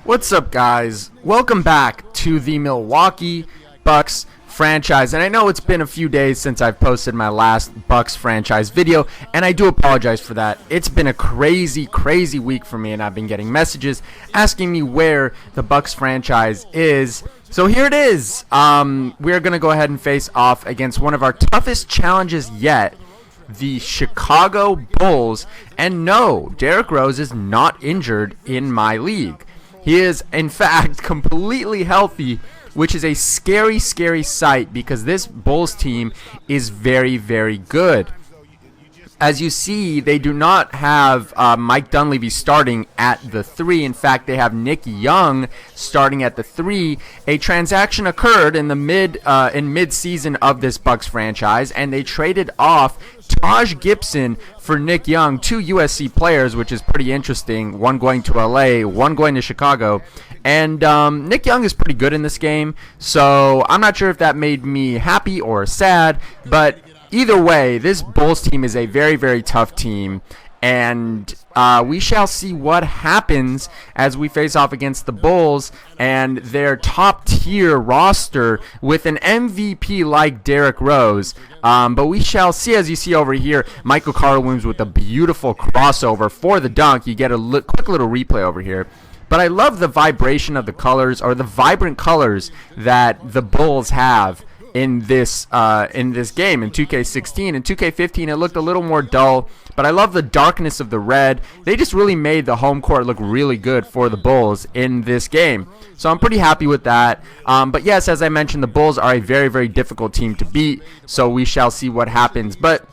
What's up, guys? Welcome back to the Milwaukee Bucks franchise. And I know it's been a few days since I've posted my last Bucks franchise video, and I do apologize for that. It's been a crazy week for me, and I've been getting messages asking me where the Bucks franchise is. So here it is. We're going to go ahead and face off against one of our toughest challenges yet, the Chicago Bulls. And no, Derrick Rose is not injured in my league. He is, in fact, completely healthy, which is a scary sight because this Bulls team is very good. As you see, they do not have Mike Dunleavy starting at the 3. In fact, they have Nick Young starting at the 3. A transaction occurred in the mid-season of this Bucks franchise, and they traded off Taj Gibson for Nick Young, two USC players, which is pretty interesting. One going to LA, one going to Chicago. And Nick Young is pretty good in this game, so I'm not sure if that made me happy or sad, but either way, this Bulls team is a very tough team, and we shall see what happens as we face off against the Bulls and their top-tier roster with an MVP like Derrick Rose. But we shall see. As you see over here, Michael Carter-Williams with a beautiful crossover for the dunk. You get a quick little replay over here. But I love the vibration of the colors, or the vibrant colors that the Bulls have in this game in 2K16. In 2K15 it looked a little more dull, but I love the darkness of the red. They just really made the home court look really good for the Bulls in this game, so I'm pretty happy with that. But yes, as I mentioned, the Bulls are a very difficult team to beat, so we shall see what happens. But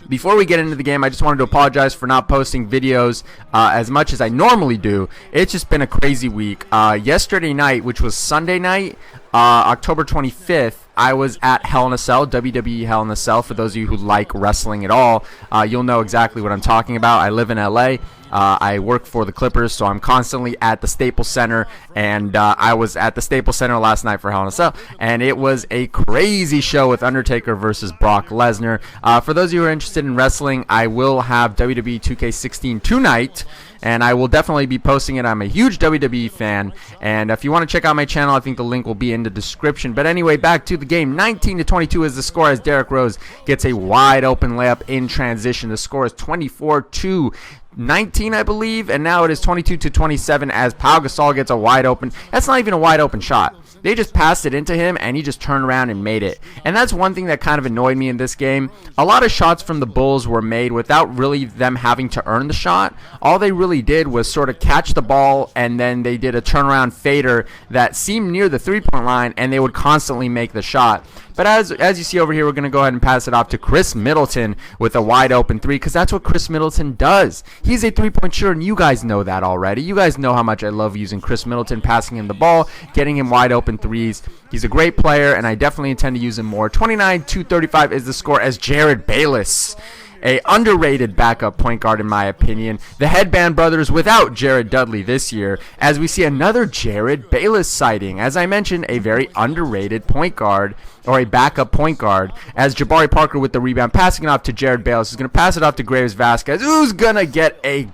before we get into the game, I just wanted to apologize for not posting videos as much as I normally do. It's just been a crazy week. Yesterday night, which was Sunday night, October 25th, I was at Hell in a Cell, WWE Hell in a Cell. For those of you who like wrestling at all, you'll know exactly what I'm talking about. I live in LA. I work for the Clippers, so I'm constantly at the Staples Center, and I was at the Staples Center last night for Hell in a Cell, and it was a crazy show with Undertaker versus Brock Lesnar. For those of you who are interested in wrestling, I will have WWE 2K16 tonight, and I will definitely be posting it. I'm a huge WWE fan, and if you want to check out my channel, I think the link will be in the description. But anyway, back to the game. 19-22 is the score as Derrick Rose gets a wide open layup in transition. The score is 24-19, I believe, and now it is 22-27 as Pau Gasol gets a wide open. That's not even a wide open shot. They just passed it into him, and he just turned around and made it. And that's one thing that kind of annoyed me in this game. A lot of shots from the Bulls were made without really them having to earn the shot. All they really did was sort of catch the ball, and then they did a turnaround fader that seemed near the three-point line, and they would constantly make the shot. But as you see over here, we're going to go ahead and pass it off to Chris Middleton with a wide open 3, because that's what Chris Middleton does. He's a three-point shooter, and you guys know that already. You guys know how much I love using Chris Middleton, passing him the ball, getting him wide open threes. He's a great player, and I definitely intend to use him more. 29-35 is the score as Jared Bayless, a underrated backup point guard in my opinion. The Headband Brothers without Jared Dudley this year, as we see another Jared Bayless sighting. As I mentioned, a very underrated point guard, or a backup point guard, as Jabari Parker with the rebound, passing it off to Jared Bayless, who's going to pass it off to Graves Vasquez, who's going to get a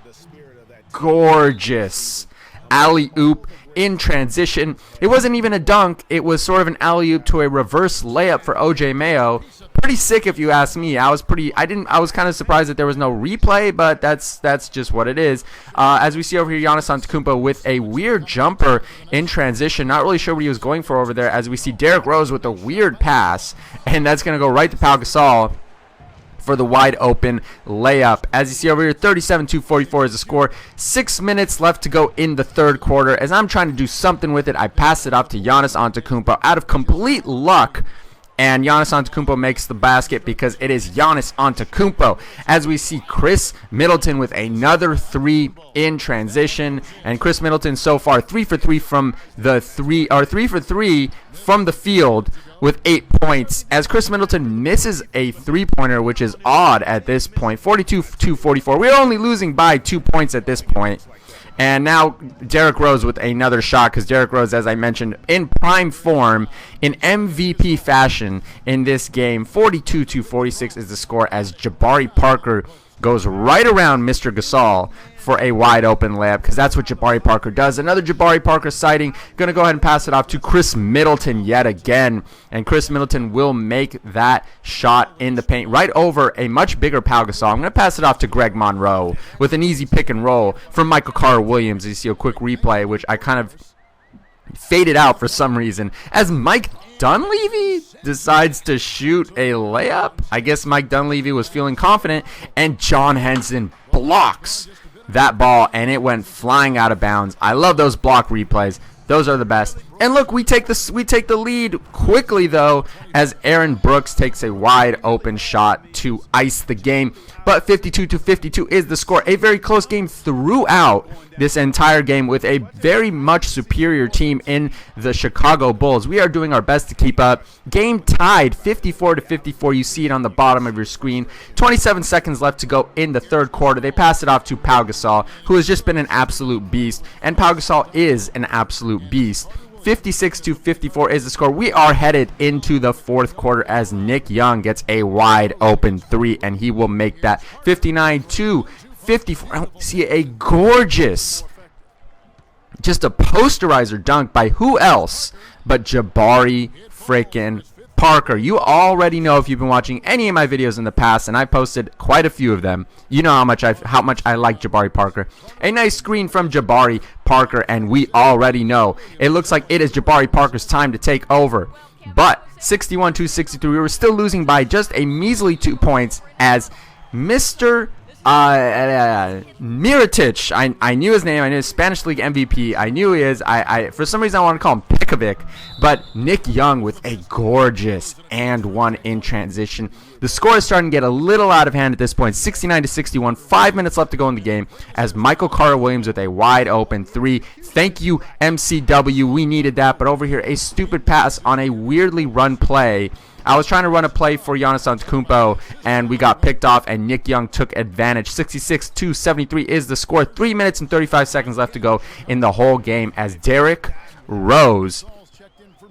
gorgeous alley-oop in transition. It wasn't even a dunk. It was sort of an alley-oop to a reverse layup for OJ Mayo. Pretty sick, if you ask me. I was kind of surprised that there was no replay, but that's just what it is. As we see over here, Giannis Antetokounmpo with a weird jumper in transition. Not really sure what he was going for over there. As we see Derrick Rose with a weird pass, and that's going to go right to Pau Gasol for the wide open layup. As you see over here, 37-44 is the score. 6 minutes left to go in the third quarter. As I'm trying to do something with it, I pass it off to Giannis Antetokounmpo out of complete luck. And Giannis Antetokounmpo makes the basket because it is Giannis Antetokounmpo. As we see Chris Middleton with another 3 in transition, and Chris Middleton so far 3 for 3 from the 3 for 3 from the field with 8 points. As Chris Middleton misses a three-pointer, which is odd at this point. 42-44. We're only losing by 2 points at this point. And now Derrick Rose with another shot, because Derrick Rose, as I mentioned, in prime form, in MVP fashion in this game. 42-46 is the score as Jabari Parker goes right around Mr. Gasol for a wide open layup, because that's what Jabari Parker does. Another Jabari Parker sighting. Going to go ahead and pass it off to Chris Middleton yet again. And Chris Middleton will make that shot in the paint right over a much bigger Pau Gasol. I'm going to pass it off to Greg Monroe with an easy pick and roll from Michael Carter-Williams. You see a quick replay, which I kind of faded out for some reason, as Mike Dunleavy decides to shoot a layup. I guess Mike Dunleavy was feeling confident, and John Henson blocks that ball, and it went flying out of bounds. I love those block replays. Those are the best. And look, we take the lead quickly, though, as Aaron Brooks takes a wide open shot to ice the game. But 52-52 is the score. A very close game throughout this entire game, with a very much superior team in the Chicago Bulls. We are doing our best to keep up. Game tied 54-54. You see it on the bottom of your screen. 27 seconds left to go in the third quarter. They pass it off to Pau Gasol, who has just been an absolute beast. And Pau Gasol is an absolute beast. 56-54 is the score. We are headed into the fourth quarter as Nick Young gets a wide open three, and he will make that. 59-54. See a gorgeous, just a posterizer dunk by who else but Jabari freaking Parker. You already know, if you've been watching any of my videos in the past, and I posted quite a few of them, you know how much I like Jabari Parker. A nice screen from Jabari Parker, and we already know it looks like it is Jabari Parker's time to take over. But 61-63, we were still losing by just a measly 2 points as Mr. Mirotic, I knew his name, I knew his Spanish League MVP, I knew he is, I for some reason I want to call him Pekovic, but Nick Young with a gorgeous and one in transition. The score is starting to get a little out of hand at this point, 69-61, 5 minutes left to go in the game, as Michael Carter-Williams with a wide open three. Thank you, MCW, we needed that, but over here, a stupid pass on a weirdly run play. I was trying to run a play for Giannis Antetokounmpo, and we got picked off, and Nick Young took advantage. 66-73 is the score. 3 minutes and 35 seconds left to go in the whole game as Derrick Rose,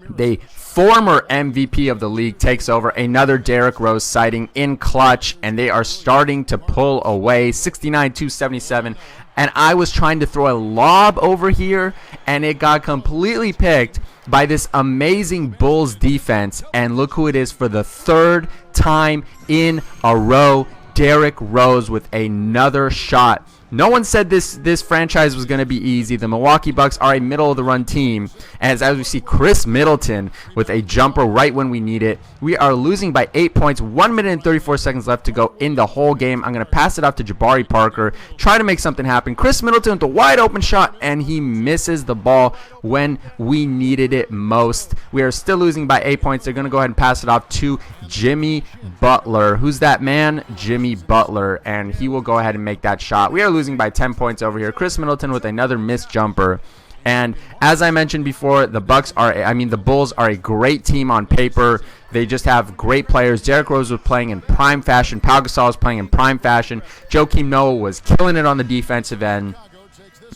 the former MVP of the league, takes over. Another Derrick Rose sighting in clutch, and they are starting to pull away. 69-77. And I was trying to throw a lob over here, and it got completely picked by this amazing Bulls defense. And look who it is for the third time in a row. Derrick Rose with another shot. No one said this franchise was going to be easy. The Milwaukee Bucks are a middle-of-the-run team. As we see Chris Middleton with a jumper right when we need it. We are losing by 8 points. 1 minute and 34 seconds left to go in the whole game. I'm going to pass it off to Jabari Parker. Try to make something happen. Chris Middleton with a wide-open shot, and he misses the ball when we needed it most. We are still losing by 8 points. They're going to go ahead and pass it off to Jimmy Butler. Who's that man? Jimmy Butler, and he will go ahead and make that shot. We are losing by 10 points over here. Chris Middleton with another missed jumper. And as I mentioned before, the Bulls are a great team on paper. They just have great players. Derrick Rose was playing in prime fashion. Pau Gasol was playing in prime fashion. Joakim Noah was killing it on the defensive end.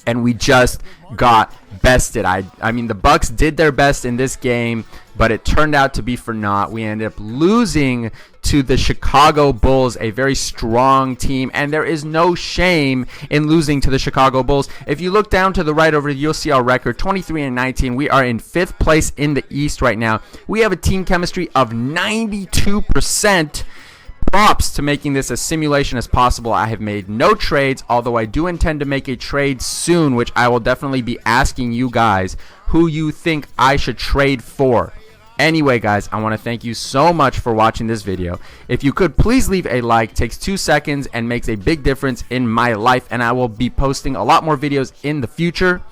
And we just got bested. I mean, the Bucks did their best in this game, but it turned out to be for naught. We ended up losing to the Chicago Bulls, a very strong team, and there is no shame in losing to the Chicago Bulls. If you look down to the right over, you'll see our record, 23-19. We are in 5th place in the East right now. We have a team chemistry of 92%. Props to making this as simulation as possible. I have made no trades, although I do intend to make a trade soon, which I will definitely be asking you guys who you think I should trade for. Anyway, guys, I want to thank you so much for watching this video. If you could, please leave a like. It takes 2 seconds and makes a big difference in my life, and I will be posting a lot more videos in the future.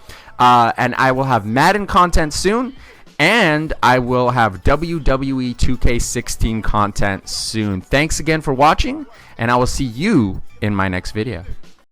And I will have Madden content soon. And I will have WWE 2K16 content soon. Thanks again for watching, and I will see you in my next video.